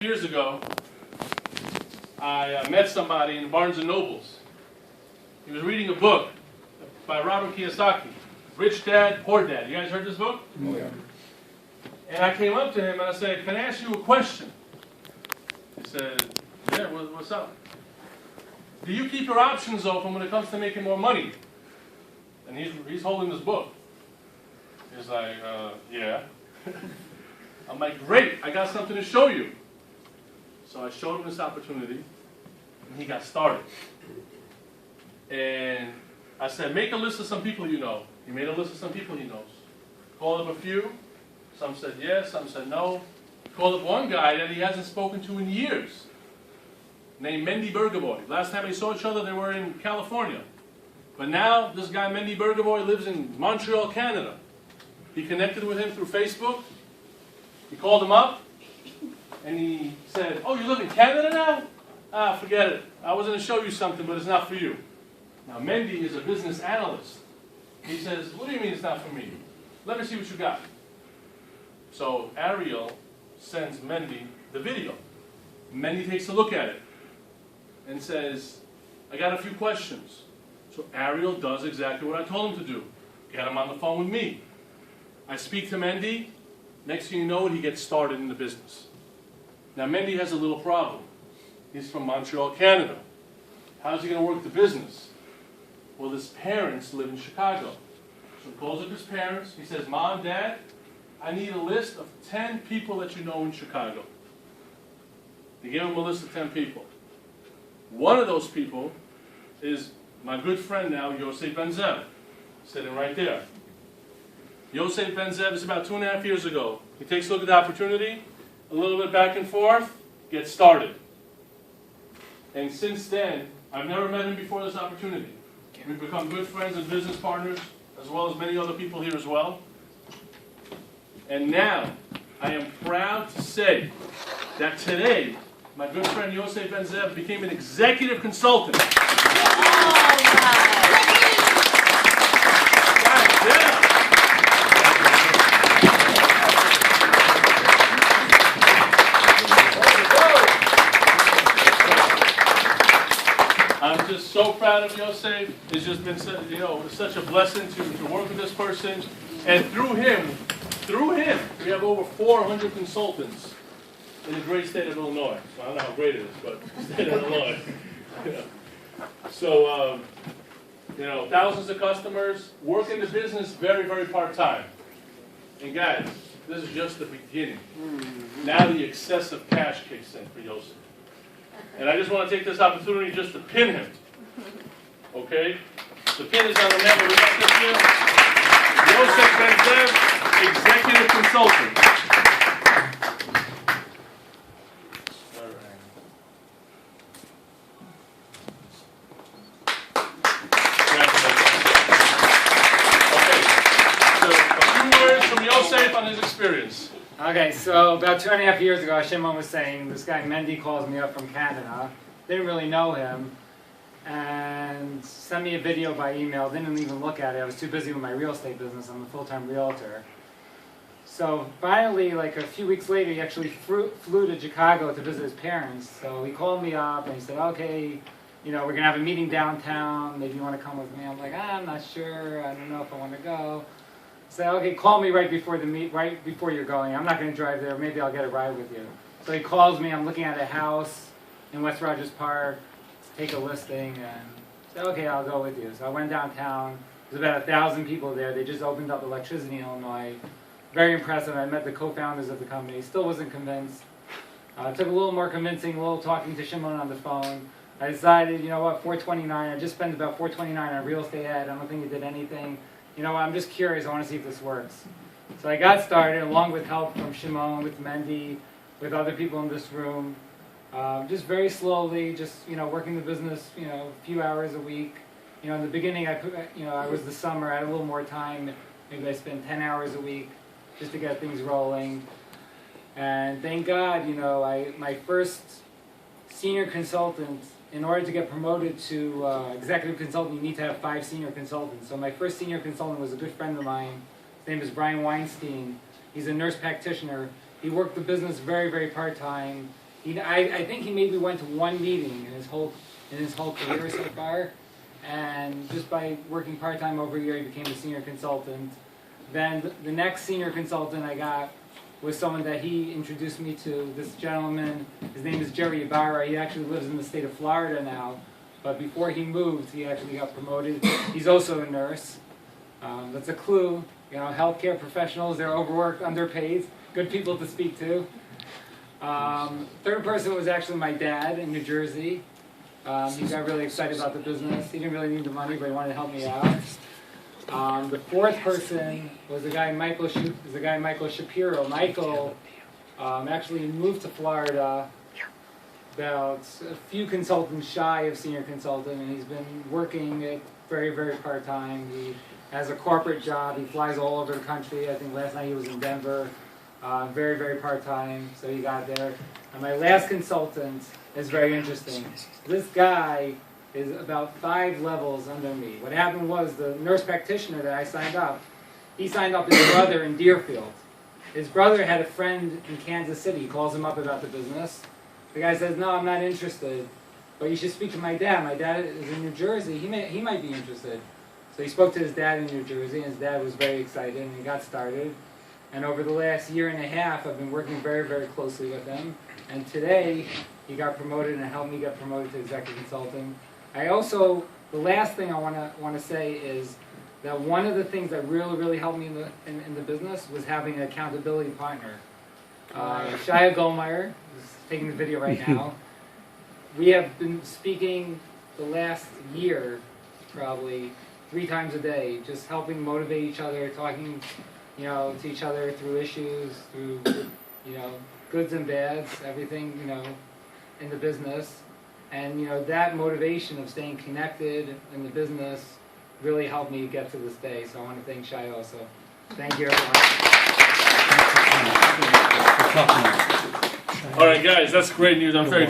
Years ago, I met somebody in Barnes & Noble's. He was reading a book by Robert Kiyosaki, Rich Dad, Poor Dad. You guys heard this book? Oh, yeah. And I came up to him and I said, "Can I ask you a question?" He said, "Yeah, what's up?" "Do you keep your options open when it comes to making more money?" And he's holding this book. He's like, "Yeah." I'm like, "Great, I got something to show you." So I showed him this opportunity, and he got started. And I said, "Make a list of some people you know." He made a list of some people he knows. Called up a few. Some said yes, some said no. Called up one guy that he hasn't spoken to in years, named Mendy Burgerboy. Last time they saw each other, they were in California. But now, this guy, Mendy Burgerboy, lives in Montreal, Canada. He connected with him through Facebook. He called him up, and he said, "Oh, you live in Canada now? Ah, forget it. I was going to show you something, but it's not for you." Now, Mendy is a business analyst. He says, "What do you mean it's not for me? Let me see what you got." So Ariel sends Mendy the video. Mendy takes a look at it and says, "I got a few questions." So Ariel does exactly what I told him to do. Get him on the phone with me. I speak to Mendy. Next thing you know, he gets started in the business. Now Mendy has a little problem. He's from Montreal, Canada. How's he going to work the business? Well, his parents live in Chicago. So he calls up his parents. He says, "Mom, Dad, I need a list of 10 people that you know in Chicago." They gave him a list of 10 people. One of those people is my good friend now, Yosef Ben-Zev, sitting right there. Yosef Ben-Zev is about 2.5 years ago. He takes a look at the opportunity, a little bit back and forth, gets started. And since then, I've never met him before this opportunity. We've become good friends and business partners, as well as many other people here as well. And now, I am proud to say that today, my good friend Yosef Ben-Zev became an executive consultant. I'm just so proud of Yosef. It's just been such a blessing to work with this person. And through him, we have over 400 consultants in the great state of Illinois. I don't know how great it is, but state of Illinois. So, thousands of customers, work in the business very, very part-time. And guys, this is just the beginning. Now the excessive cash kicks in for Yosef. And I just want to take this opportunity just to pin him. Okay? The pin is on the man that we got this year. Yosef Ben-Zev, executive consultant. On his experience. Okay, so about 2.5 years ago, Shimon was saying, this guy Mendy calls me up from Canada. Didn't really know him, and sent me a video by email. Didn't even look at it. I was too busy with my real estate business. I'm a full-time realtor. So finally, like a few weeks later, he actually flew to Chicago to visit his parents. So he called me up and he said, "Okay, we're gonna have a meeting downtown. Maybe you want to come with me." I'm like, "I'm not sure. I don't know if I want to go." Say, "Okay, call me right before you're going. I'm not going to drive there. Maybe I'll get a ride with you." So he calls me. I'm looking at a house in West Rogers Park. Take a listing and say, "Okay, I'll go with you." So I went downtown. There's about 1,000 people there. They just opened up electricity in Illinois. Very impressive. I met the co-founders of the company. Still wasn't convinced. Took a little more convincing, a little talking to Shimon on the phone. I decided, you know what, $429. I just spent about $429 on real estate ad. I don't think it did anything. You know what, I'm just curious, I want to see if this works. So I got started, along with help from Shimon, with Mendy, with other people in this room. Just very slowly, just, working the business, a few hours a week. In the beginning, I was the summer, I had a little more time. Maybe I spent 10 hours a week just to get things rolling. And thank God, my first senior consultant, in order to get promoted to executive consultant, you need to have 5 senior consultants. So my first senior consultant was a good friend of mine. His name is Brian Weinstein. He's a nurse practitioner. He worked the business very, very part-time. I think he maybe went to one meeting in his whole career so far, and just by working part-time over a year, he became a senior consultant. Then the next senior consultant I got was someone that he introduced me to, this gentleman. His name is Jerry Ibarra. He actually lives in the state of Florida now, but before he moved, he actually got promoted. He's also a nurse. That's a clue. You know, healthcare professionals, they're overworked, underpaid, good people to speak to. Third person was actually my dad in New Jersey. He got really excited about the business. He didn't really need the money, but he wanted to help me out. The fourth person was the guy Michael Shapiro. Michael actually moved to Florida about a few consultants shy of senior consultant, and he's been working it very, very part-time. He has a corporate job. He flies all over the country. I think last night he was in Denver. Very, very part-time, so he got there. And my last consultant is very interesting. This guy is about 5 levels under me. What happened was the nurse practitioner that I signed up, he signed up his brother in Deerfield. His brother had a friend in Kansas City. He calls him up about the business. The guy says, no, I'm not interested, but you should speak to my dad. My dad is in New Jersey. He might be interested. So he spoke to his dad in New Jersey, and his dad was very excited, and he got started. And over the last year and a half, I've been working very, very closely with him. And today, he got promoted and helped me get promoted to executive consultant. The last thing I want to say is that one of the things that really, really helped me in the business was having an accountability partner. Shia Goldmeyer is taking the video right now. We have been speaking the last year, probably 3 times a day, just helping motivate each other, talking, to each other through issues, through, goods and bads, everything, in the business. And, that motivation of staying connected in the business really helped me get to this day. So I want to thank Shai also. Thank you, everyone. All right, guys, that's great news. I'm very